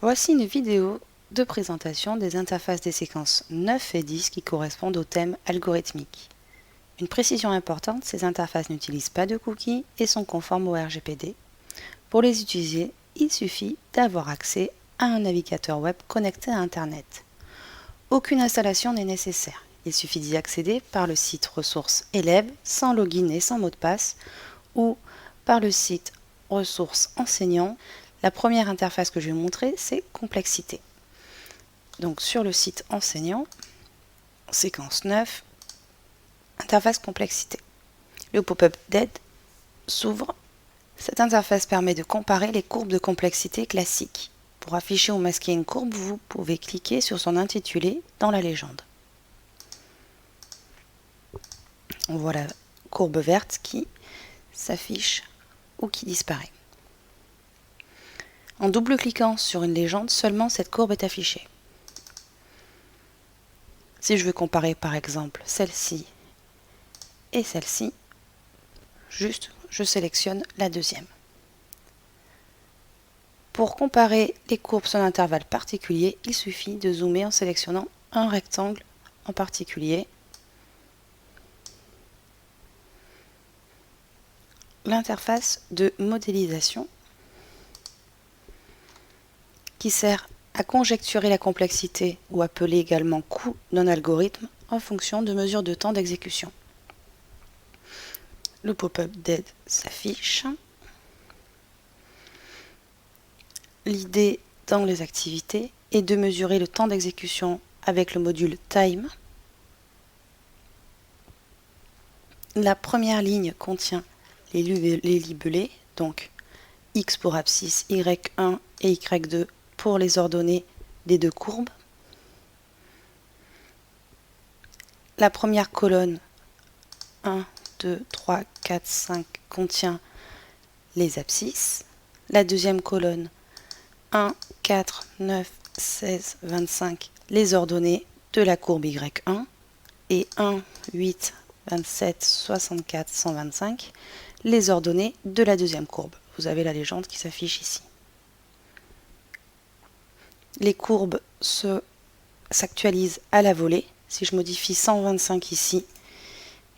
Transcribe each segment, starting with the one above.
Voici une vidéo de présentation des interfaces des séquences 9 et 10 qui correspondent au thème algorithmique. Une précision importante, ces interfaces n'utilisent pas de cookies et sont conformes au RGPD. Pour les utiliser, il suffit d'avoir accès à un navigateur web connecté à Internet. Aucune installation n'est nécessaire. Il suffit d'y accéder par le site ressources élèves sans login et sans mot de passe ou par le site ressources enseignants. La première interface que je vais vous montrer, c'est complexité. Donc sur le site enseignant, séquence 9, interface complexité. Le pop-up d'aide s'ouvre. Cette interface permet de comparer les courbes de complexité classiques. Pour afficher ou masquer une courbe, vous pouvez cliquer sur son intitulé dans la légende. On voit la courbe verte qui s'affiche ou qui disparaît. En double-cliquant sur une légende, seulement cette courbe est affichée. Si je veux comparer par exemple celle-ci et celle-ci, juste je sélectionne la deuxième. Pour comparer les courbes sur un intervalle particulier, il suffit de zoomer en sélectionnant un rectangle en particulier. L'interface de modélisation qui sert à conjecturer la complexité ou appelée également coût d'un algorithme en fonction de mesures de temps d'exécution. Le pop-up d'aide s'affiche. L'idée dans les activités est de mesurer le temps d'exécution avec le module time. La première ligne contient les libellés, donc X pour abscisse, Y1 et Y2 pour les ordonnées des deux courbes. La première colonne 1, 2, 3, 4, 5 contient les abscisses. La deuxième colonne 1, 4, 9, 16, 25 les ordonnées de la courbe Y1 et 1, 8, 27, 64, 125 les ordonnées de la deuxième courbe. Vous avez la légende qui s'affiche ici. Les courbes s'actualisent à la volée. Si je modifie 125 ici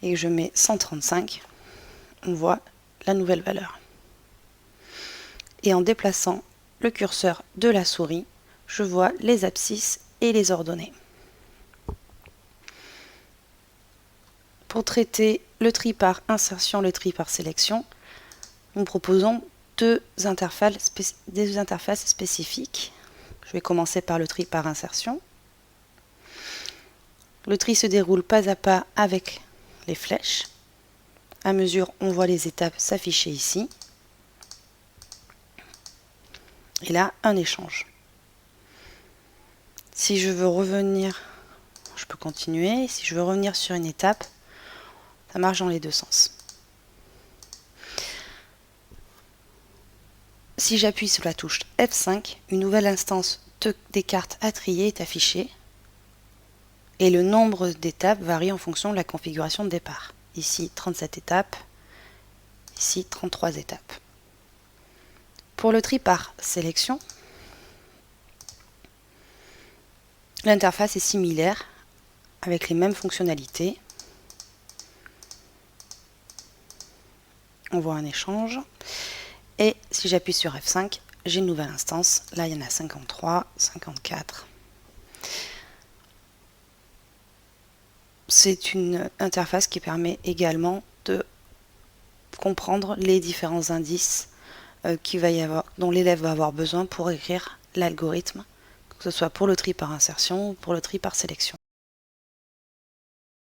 et que je mets 135, on voit la nouvelle valeur. Et en déplaçant le curseur de la souris, je vois les abscisses et les ordonnées. Pour traiter le tri par insertion, le tri par sélection, nous proposons deux interfaces spécifiques. Je vais commencer par le tri par insertion. Le tri se déroule pas à pas avec les flèches. À mesure, on voit les étapes s'afficher ici. Et là, un échange. Si je veux revenir, je peux continuer. Si je veux revenir sur une étape, ça marche dans les deux sens. Si j'appuie sur la touche F5, une nouvelle instance des cartes à trier est affichée et le nombre d'étapes varie en fonction de la configuration de départ. Ici 37 étapes, ici 33 étapes. Pour le tri par sélection, l'interface est similaire avec les mêmes fonctionnalités. On voit un échange. Et si j'appuie sur F5, j'ai une nouvelle instance. Là, il y en a 53, 54. C'est une interface qui permet également de comprendre les différents indices dont l'élève va avoir besoin pour écrire l'algorithme, que ce soit pour le tri par insertion ou pour le tri par sélection.